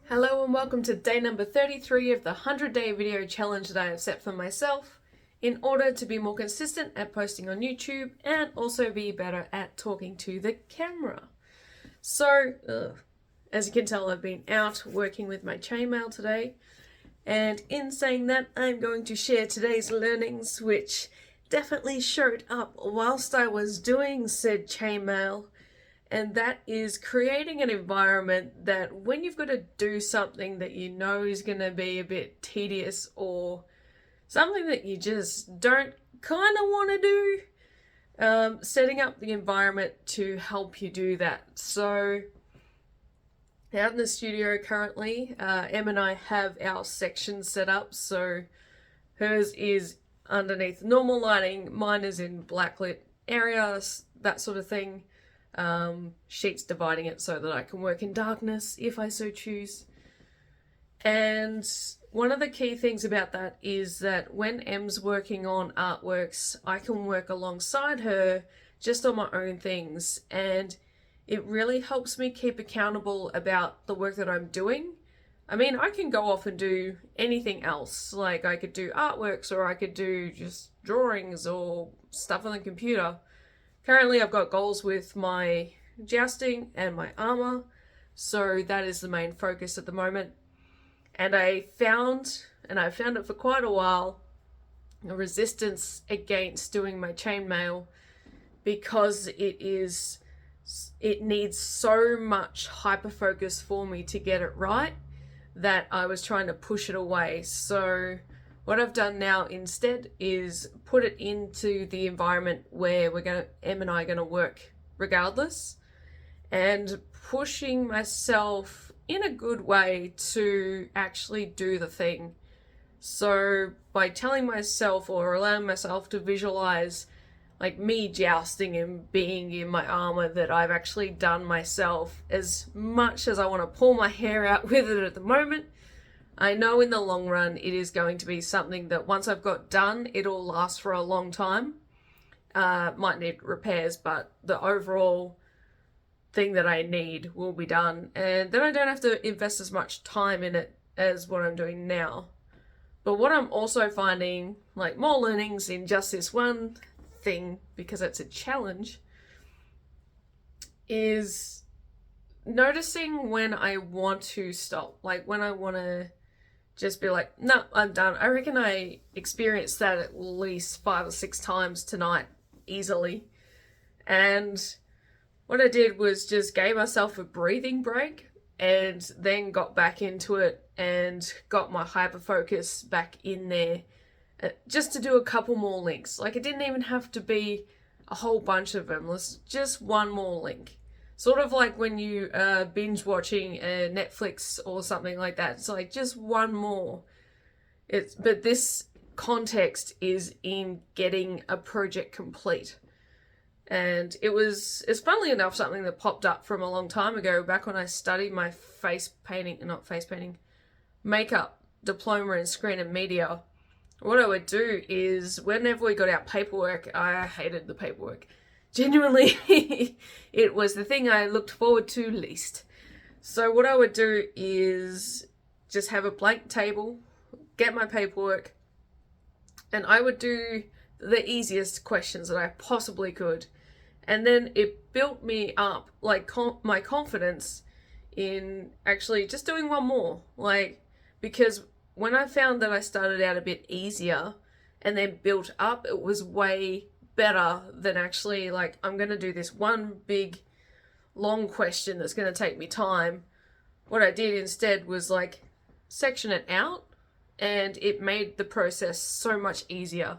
Hello and welcome to day number 33 of the 100-day video challenge that I have set for myself in order to be more consistent at posting on YouTube and also be better at talking to the camera. So, as you can tell, I've been out working with my chainmail today, and in saying that, I'm going to share today's learnings, which definitely showed up whilst I was doing said chainmail. And that is creating an environment that when you've got to do something that you know is going to be a bit tedious or something that you just don't kind of want to do, setting up the environment to help you do that. So out in the studio currently, Em and I have our sections set up. So hers is underneath normal lighting, mine is in blacklit areas, that sort of thing. Sheets dividing it so that I can work in darkness if I so choose. And one of the key things about that is that when Em's working on artworks, I can work alongside her just on my own things, and it really helps me keep accountable about the work that I'm doing. I mean, I can go off and do anything else, like I could do artworks or I could do just drawings or stuff on the computer. Currently, I've got goals with my jousting and my armor, so that is the main focus at the moment. And I've found it for quite a while, a resistance against doing my chainmail because it needs so much hyper focus for me to get it right that I was trying to push it away. So what I've done now instead is put it into the environment where Em and I are going to work regardless, and pushing myself in a good way to actually do the thing. So by telling myself or allowing myself to visualize like me jousting and being in my armor that I've actually done myself, as much as I want to pull my hair out with it at the moment, I know in the long run it is going to be something that once I've got done, it'll last for a long time. Might need repairs, but the overall thing that I need will be done. And then I don't have to invest as much time in it as what I'm doing now. But what I'm also finding, like more learnings in just this one thing, because it's a challenge, is noticing when I want to stop. Like when I want to just be like, no, I'm done. I reckon I experienced that at least 5 or 6 times tonight, easily. And what I did was just gave myself a breathing break and then got back into it and got my hyper focus back in there, just to do a couple more links. Like it didn't even have to be a whole bunch of them. Let's just one more link. Sort of like when you binge watching Netflix or something like that. It's like just one more. But this context is in getting a project complete. And it's funnily enough something that popped up from a long time ago, back when I studied my makeup diploma in screen and media. What I would do is whenever we got our paperwork, I hated the paperwork. Genuinely, it was the thing I looked forward to least. So what I would do is just have a blank table, get my paperwork, and I would do the easiest questions that I possibly could. And then it built me up, like my confidence in actually just doing one more. Like, because when I found that I started out a bit easier and then built up, it was way better than actually like, I'm going to do this one big long question that's going to take me time. What I did instead was like section it out, and it made the process so much easier.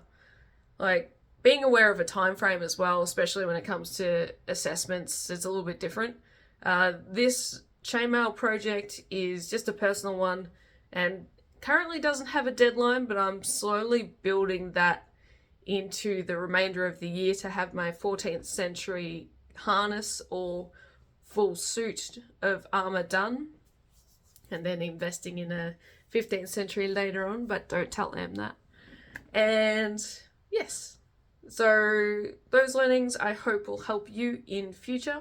Like being aware of a time frame as well, especially when it comes to assessments, it's a little bit different. This chainmail project is just a personal one and currently doesn't have a deadline, but I'm slowly building that into the remainder of the year to have my 14th century harness or full suit of armor done, and then investing in a 15th century later on, but don't tell Em that. And yes, so those learnings I hope will help you in future.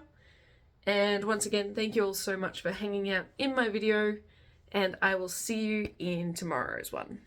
And once again, thank you all so much for hanging out in my video. and I will see you in tomorrow's one.